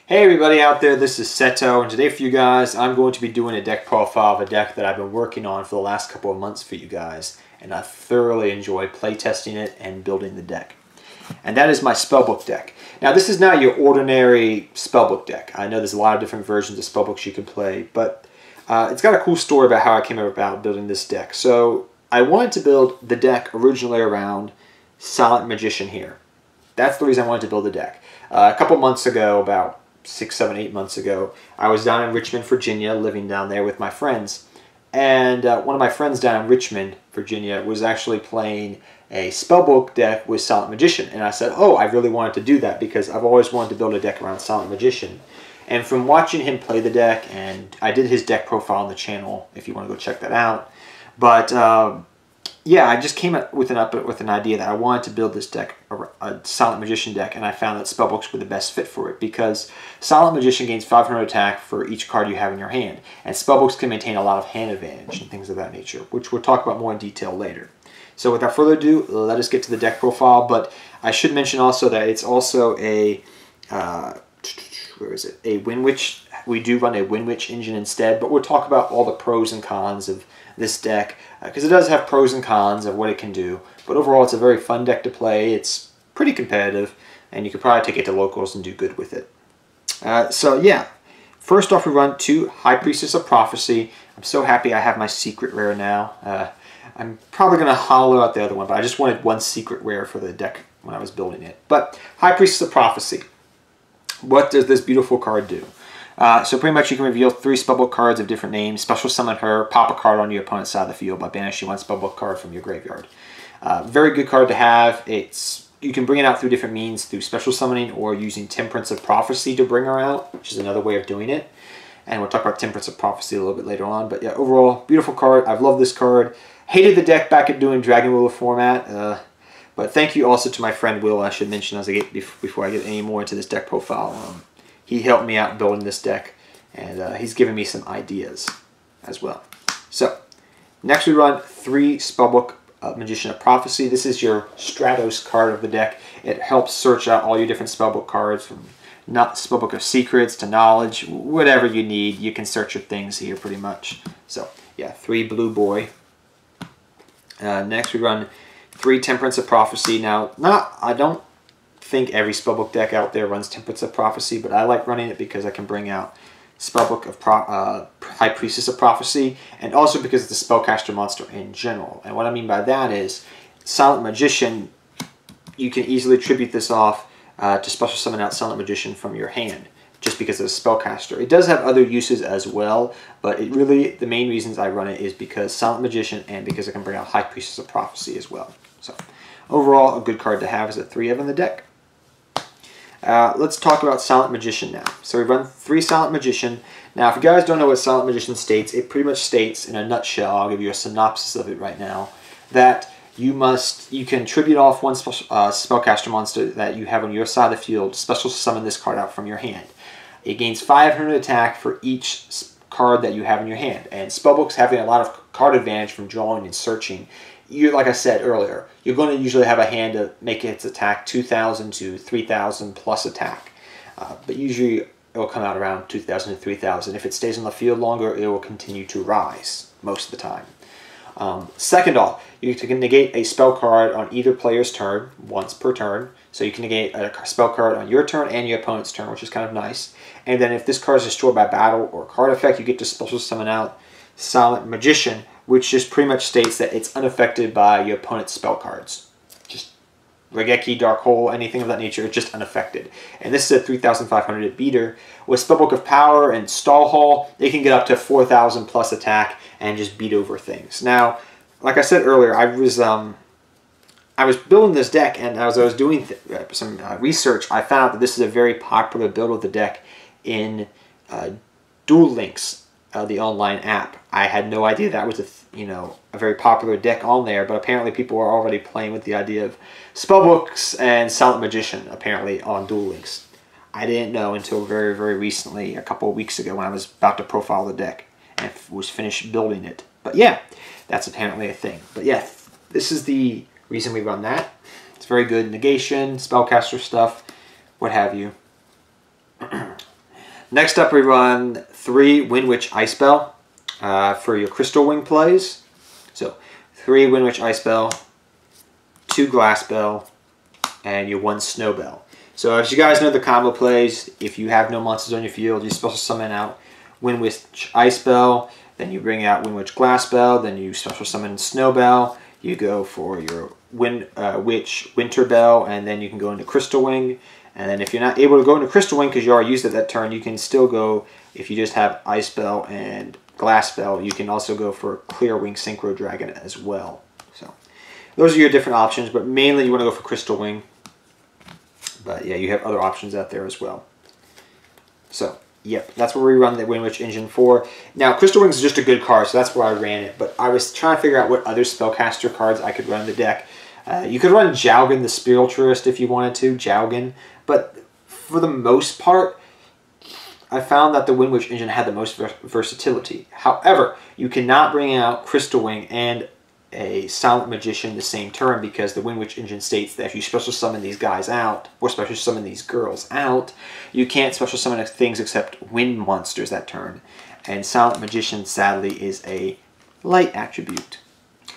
Hey everybody out there, this is Seto, and today for you guys I'm going to be doing a deck profile of a deck that I've been working on for the last couple of months for you guys, and I thoroughly enjoy playtesting it and building the deck. And that is my Spellbook deck. Now this is not your ordinary Spellbook deck. I know there's a lot of different versions of Spellbooks you can play, but it's got a cool story about how I came about building this deck. So I wanted to build the deck originally around Silent Magician here. That's the reason I wanted to build the deck. A couple months ago, about 6, 7, 8 months ago, I was down in Richmond, Virginia, living down there with my friends. And one of my friends down in Richmond, Virginia, was actually playing a Spellbook deck with Silent Magician. And I said, oh, I really wanted to do that because I've always wanted to build a deck around Silent Magician. And from watching him play the deck, and I did his deck profile on the channel if you want to go check that out. But yeah, I just came up with an idea that I wanted to build this deck, a Silent Magician deck, and I found that Spellbooks were the best fit for it because Silent Magician gains 500 attack for each card you have in your hand, and Spellbooks can maintain a lot of hand advantage and things of that nature, which we'll talk about more in detail later. So without further ado, let us get to the deck profile, but I should mention also that it's also a, where is it, a Winwich. We do run a Winwich engine instead, but we'll talk about all the pros and cons of this deck because it does have pros and cons of what it can do, but overall it's a very fun deck to play. It's pretty competitive and you could probably take it to locals and do good with it. So yeah, first off we run 2 High Priestess of Prophecy. I'm so happy I have my secret rare now. I'm probably going to hollow out the other one, but I just wanted one secret rare for the deck when I was building it. But High Priestess of Prophecy, what does this beautiful card do? So pretty much you can reveal 3 Spellbook cards of different names, special summon her, pop a card on your opponent's side of the field by banishing 1 Spellbook card from your graveyard. Very good card to have. You can bring it out through different means, through special summoning or using Temperance of Prophecy to bring her out, which is another way of doing it. And we'll talk about Temperance of Prophecy a little bit later on. But yeah, overall, beautiful card. I've loved this card. Hated the deck back at doing Dragon Ruler format. But thank you also to my friend Will, I should mention before I get any more into this deck profile. He helped me out building this deck, and he's given me some ideas as well. So, next we run 3 Spellbook Magician of Prophecy. This is your Stratos card of the deck. It helps search out all your different Spellbook cards, from Spellbook of Secrets to Knowledge, whatever you need. You can search your things here pretty much. So, yeah, 3 Blue Boy. Next we run 3 Temperance of Prophecy. Now, I don't think every Spellbook deck out there runs Temperance of Prophecy, but I like running it because I can bring out Spellbook of High Priestess of Prophecy, and also because it's a spellcaster monster in general. And what I mean by that is Silent Magician, you can easily tribute this off to special summon out Silent Magician from your hand, just because it's a spellcaster. It does have other uses as well, but the main reasons I run it is because Silent Magician and because I can bring out High Priestess of Prophecy as well. So overall, a good card to have is a 3 of in the deck. Let's talk about Silent Magician now. So we run 3 Silent Magician. Now, if you guys don't know what Silent Magician states, it pretty much states, in a nutshell, I'll give you a synopsis of it right now, that you can tribute off 1 spellcaster monster that you have on your side of the field, special summon this card out from your hand. It gains 500 attack for each card that you have in your hand, and Spellbooks having a lot of card advantage from drawing and searching. Like I said earlier, you're going to usually have a hand to make its attack 2,000 to 3,000 plus attack. But usually it will come out around 2,000 to 3,000. If it stays on the field longer, it will continue to rise most of the time. Second off, you can negate a spell card on either player's turn, once per turn. So you can negate a spell card on your turn and your opponent's turn, which is kind of nice. And then if this card is destroyed by battle or card effect, you get to special summon out Silent Magician, which just pretty much states that it's unaffected by your opponent's spell cards. Just Raigeki, Dark Hole, anything of that nature, it's just unaffected. And this is a 3,500 beater. With Spellbook of Power and Stall Hall, they can get up to 4,000 plus attack and just beat over things. Now, like I said earlier, I was building this deck, and as I was doing some research, I found out that this is a very popular build of the deck in Duel Links, the online app. I had no idea that was a very popular deck on there, but apparently people are already playing with the idea of Spellbooks and Silent Magician apparently on Duel Links. I didn't know until very, very recently, a couple of weeks ago, when I was about to profile the deck and was finished building it. But yeah, that's apparently a thing. But yeah, this is the reason we run that. It's very good negation, spellcaster stuff, what have you. Next up, we run 3 Wind Witch Ice Bell for your Crystal Wing plays. So 3 Wind Witch Ice Bell, 2 Glass Bell, and your 1 Snow Bell. So as you guys know the combo plays, if you have no monsters on your field, you special summon out Wind Witch Ice Bell, then you bring out Wind Witch Glass Bell, then you special summon Snow Bell, you go for your Wind Witch Winter Bell, and then you can go into Crystal Wing. And then if you're not able to go into Crystal Wing because you already used it that turn, you can still go, if you just have Ice Bell and Glass Bell, you can also go for Clear Wing Synchro Dragon as well. So those are your different options, but mainly you want to go for Crystal Wing. But yeah, you have other options out there as well. So, yep, that's where we run the Wind Witch engine for. Now, Crystal Wings is just a good card, so that's where I ran it. But I was trying to figure out what other Spellcaster cards I could run in the deck. You could run Jowgen the Spiritualist if you wanted to, Jowgen. But for the most part, I found that the Wind Witch engine had the most versatility. However, you cannot bring out Crystal Wing and a Silent Magician the same turn because the Wind Witch engine states that if you special summon these guys out, or special summon these girls out, you can't special summon things except wind monsters that turn. And Silent Magician, sadly, is a light attribute.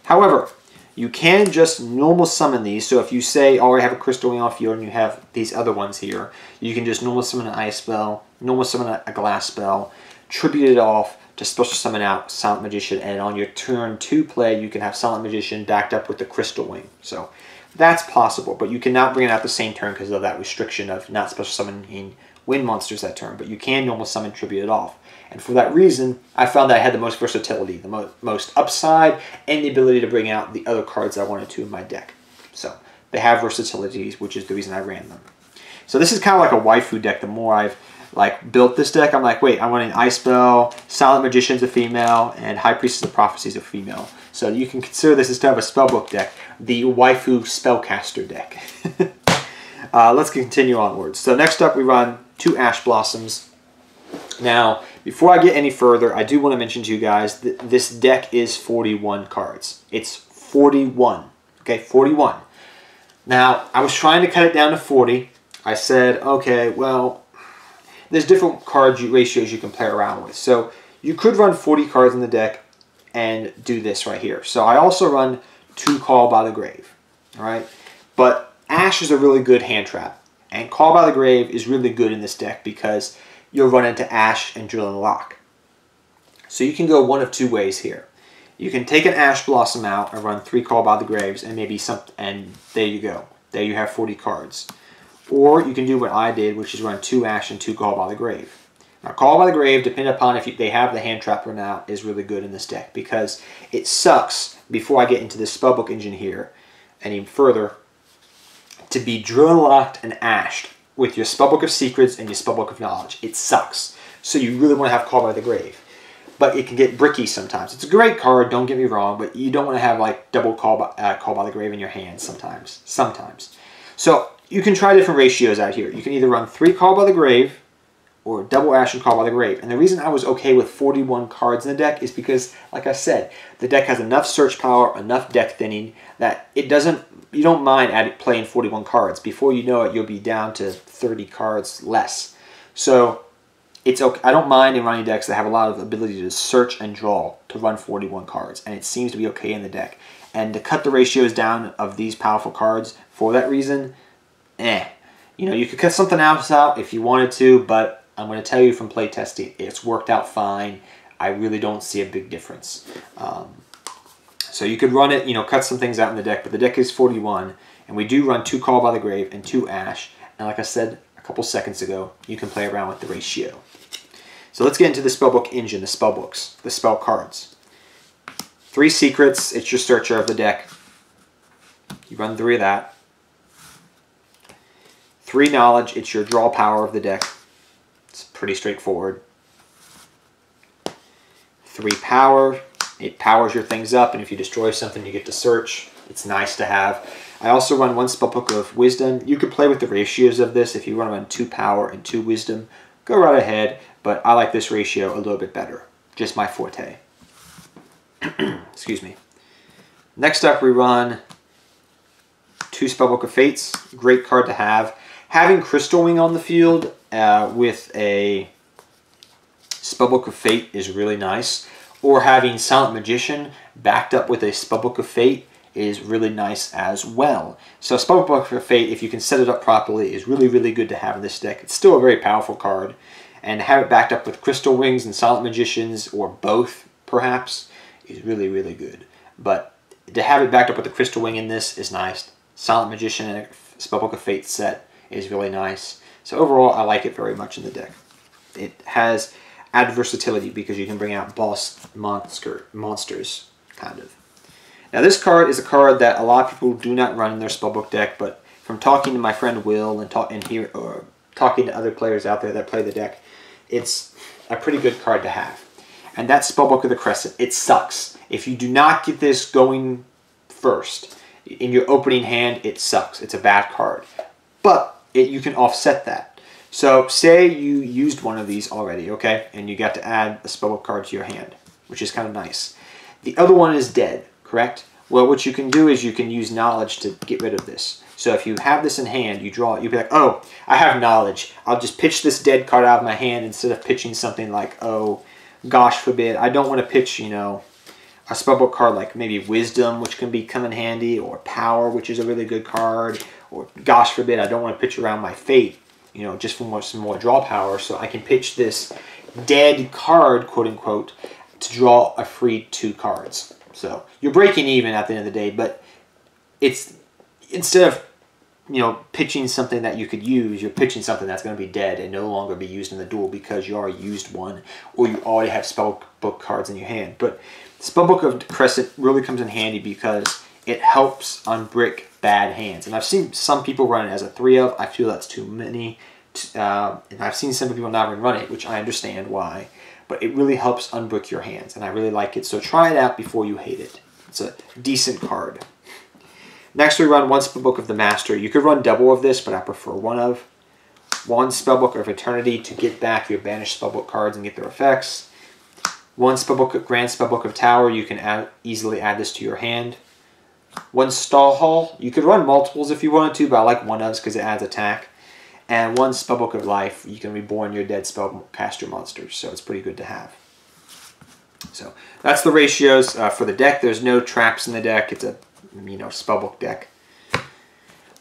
However, you can just normal summon these. So if you say, oh, I have a Crystal Wing off field and you have these other ones here, you can just normal summon an Ice Spell, normal summon a Glass Spell, tribute it off to special summon out Silent Magician, and on your turn 2 play, you can have Silent Magician backed up with the Crystal Wing. So that's possible, but you cannot bring it out the same turn because of that restriction of not special summoning wind monsters that turn, but you can normal summon tribute it off. And for that reason, I found that I had the most versatility, the most upside, and the ability to bring out the other cards I wanted to in my deck. So they have versatilities, which is the reason I ran them. So this is kind of like a waifu deck. The more I've built this deck, I'm like, wait, I'm running Ice Bell, Silent Magician's a female, and High Priestess of Prophecy is a female. So you can consider this as kind of a spellbook deck, the waifu spellcaster deck. Let's continue onwards. So next up, we run 2 Ash Blossoms. Now, before I get any further, I do want to mention to you guys that this deck is 41 cards. It's 41. Okay, 41. Now, I was trying to cut it down to 40. I said, okay, well, there's different card ratios you can play around with. So you could run 40 cards in the deck and do this right here. So I also run 2 Call by the Grave. All right, but Ash is a really good hand trap, and Call by the Grave is really good in this deck because you'll run into Ash and Drill and Lock. So you can go one of 2 ways here. You can take an Ash Blossom out and run 3 Call by the Graves and maybe and there you go. There you have 40 cards. Or you can do what I did, which is run 2 Ash and 2 Call by the Grave. Now, Call by the Grave, depending upon if they have the hand trap or not, is really good in this deck because it sucks, before I get into this spellbook engine here any further, to be Drill and Locked and Ashed with your Spellbook of Secrets and your Spellbook of Knowledge. It sucks. So you really want to have Call by the Grave. But it can get bricky sometimes. It's a great card, don't get me wrong, but you don't want to have like double Call by the Grave in your hand sometimes. So you can try different ratios out here. You can either run 3 Call by the Grave or double Ash and Call by the Grave. And the reason I was okay with 41 cards in the deck is because, like I said, the deck has enough search power, enough deck thinning, that it doesn't, you don't mind playing 41 cards. Before you know it, you'll be down to 30 cards less. So it's okay. I don't mind in running decks that have a lot of ability to search and draw to run 41 cards, and it seems to be okay in the deck. And to cut the ratios down of these powerful cards for that reason, you know, you could cut something else out if you wanted to, but I'm going to tell you from playtesting, it's worked out fine. I really don't see a big difference. So you could run it, you know, cut some things out in the deck, but the deck is 41, and we do run 2 Call by the Grave and 2 Ash. And like I said a couple seconds ago, you can play around with the ratio. So let's get into the spellbook engine, the spellbooks, the spell cards. 3 Secrets, it's your searcher of the deck. You run 3 of that. 3 Knowledge, it's your draw power of the deck. It's pretty straightforward. 3 Power, it powers your things up, and if you destroy something, you get to search. It's nice to have. I also run 1 Spellbook of Wisdom. You could play with the ratios of this. If you want to run 2 Power and 2 Wisdom, go right ahead, but I like this ratio a little bit better. Just my forte. Excuse me. Next up, we run 2 Spellbook of Fates. Great card to have. Having Crystal Wing on the field with a Spellbook of Fate is really nice. Or having Silent Magician backed up with a Spellbook of Fate is really nice as well. So Spellbook of Fate, if you can set it up properly, is really, really good to have in this deck. It's still a very powerful card. And to have it backed up with Crystal Wings and Silent Magicians, or both, perhaps, is really, really good. But to have it backed up with the Crystal Wing in this is nice. Silent Magician and a Spellbook of Fate set is really nice. So overall, I like it very much in the deck. It has added versatility because you can bring out boss monsters, kind of. Now this card is a card that a lot of people do not run in their Spellbook deck, but from talking to my friend Will and talking to other players out there that play the deck, it's a pretty good card to have. And that's Spellbook of the Crescent. It sucks. If you do not get this going first, in your opening hand, it sucks. It's a bad card. But you can offset that. So say you used one of these already, okay? And you got to add a Spellbook card to your hand, which is kind of nice. The other one is dead, correct? Well, what you can do is you can use Knowledge to get rid of this. So if you have this in hand, you draw it, you'll be like, oh, I have Knowledge. I'll just pitch this dead card out of my hand instead of pitching something like, oh, gosh forbid, I don't want to pitch, you know, a Spellbook card like maybe Wisdom, which can come in handy, or Power, which is a really good card, or gosh forbid, I don't want to pitch around my Fate, you know, just for some more draw power, so I can pitch this dead card, quote unquote, to draw a free 2 cards. So you're breaking even at the end of the day, but it's, instead of, you know, pitching something that you could use, you're pitching something that's going to be dead and no longer be used in the duel because you already used one, or you already have Spellbook cards in your hand. But Spellbook of Crescent really comes in handy because it helps unbrick bad hands. And I've seen some people run it as a 3-of. I feel that's too many. And I've seen some people not even run it, which I understand why. But it really helps unbrick your hands, and I really like it. So try it out before you hate it. It's a decent card. Next we run one Spellbook of the Master. You could run double of this, but I prefer one of. One Spellbook of Eternity to get back your banished Spellbook cards and get their effects. One Grand Spellbook of Tower. You can easily add this to your hand. One Stallhall. You could run multiples if you wanted to, but I like one ofs because it adds attack. And one Spellbook of Life. You can reborn your dead spellcaster monsters, so it's pretty good to have. So that's the ratios for the deck. There's no traps in the deck. It's a, you know, Spellbook deck.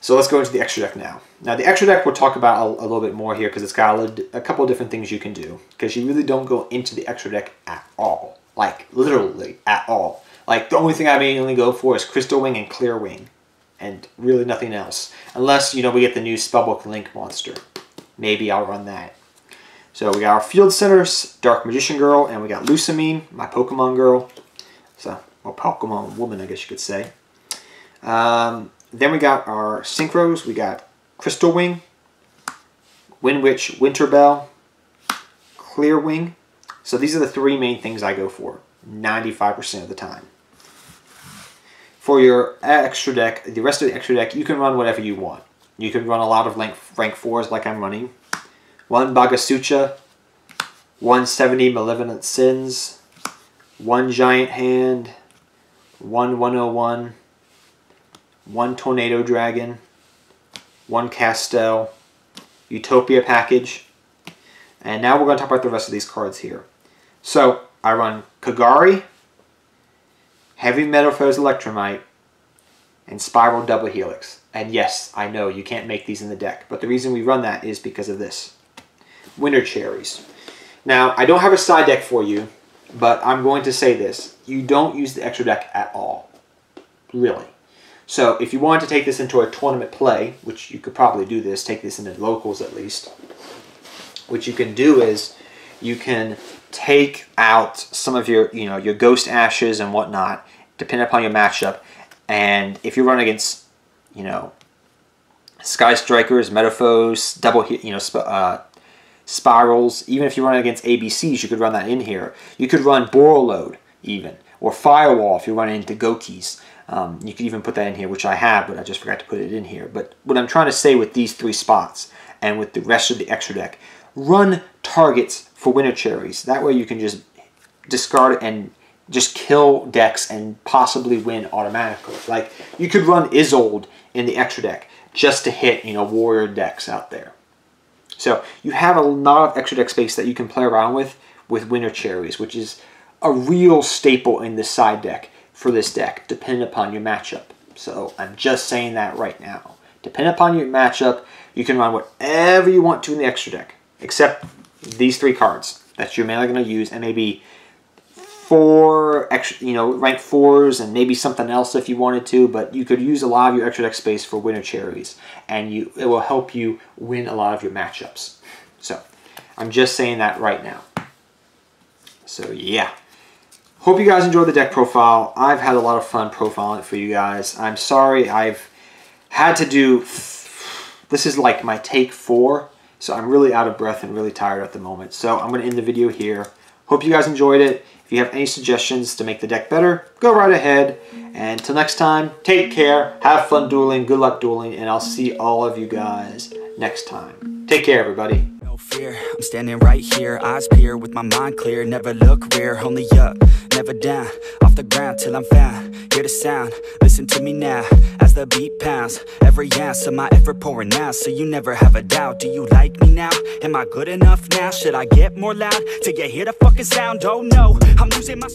So let's go into the extra deck now. Now the extra deck we'll talk about a little bit more here because it's got a couple of different things you can do, because you really don't go into the extra deck at all. Like literally at all. Like the only thing I mainly go for is Crystal Wing and Clear Wing, and really nothing else. Unless, you know, we get the new Spellbook Link monster. Maybe I'll run that. So we got our Field Centers, Dark Magician Girl, and we got Lusamine, my Pokemon girl. So, or Pokemon woman, I guess you could say. Then we got our Synchros. We got Crystal Wing, Wind Witch, Winterbell, Clear Wing. So these are the 3 main things I go for 95% of the time. For your extra deck, the rest of the extra deck, you can run whatever you want. You can run a lot of rank 4s like I'm running. 1 Bagasucha, 170 Malevolent Sins, 1 Giant Hand, 1 101, 1 Tornado Dragon, 1 Castel, Utopia package, and now we're going to talk about the rest of these cards here. So I run Kagari, Heavy Metalfoes Electromite, and Spiral Double Helix. And yes, I know you can't make these in the deck, but the reason we run that is because of this. Winter Cherries. Now, I don't have a side deck for you, but I'm going to say this. You don't use the extra deck at all. Really. So, if you wanted to take this into a tournament play, which you could probably do this, take this into locals at least, what you can do is you can take out some of your, you know, your Ghost Ashes and whatnot, depending upon your matchup, and if you run against, you know, Sky Strikers, Metalfoes, Spirals, even if you run against ABCs, you could run that in here. You could run Borreload even, or Firewall if you're running into Gokis. You could even put that in here, which I have, but I just forgot to put it in here. But what I'm trying to say with these 3 spots, and with the rest of the extra deck, run targets for Winter Cherries. That way you can just discard and just kill decks and possibly win automatically. Like, you could run Isolde in the extra deck just to hit, you know, warrior decks out there. So you have a lot of extra deck space that you can play around with with Winter Cherries, which is a real staple in the side deck for this deck, depending upon your matchup. So I'm just saying that right now. Depending upon your matchup, you can run whatever you want to in the extra deck, except these 3 cards that you're mainly going to use, and maybe 4 extra, rank 4s, and maybe something else if you wanted to. But you could use a lot of your extra deck space for Winter Cherries, and it will help you win a lot of your matchups. So I'm just saying that right now. So yeah. Hope you guys enjoyed the deck profile. I've had a lot of fun profiling it for you guys. I'm sorry I've had to do... This is like my take 4, so I'm really out of breath and really tired at the moment. So I'm going to end the video here. Hope you guys enjoyed it. If you have any suggestions to make the deck better, go right ahead. And until next time, take care, have fun dueling, good luck dueling, and I'll see all of you guys next time. Take care, everybody. No fear, I'm standing right here, eyes peer with my mind clear, never look rear, only up, never down, off the ground till I'm found, hear the sound, listen to me now, as the beat pounds, every ounce of my effort pouring out, so you never have a doubt. Do you like me now? Am I good enough now? Should I get more loud to get hear the fucking sound? Oh no, I'm losing my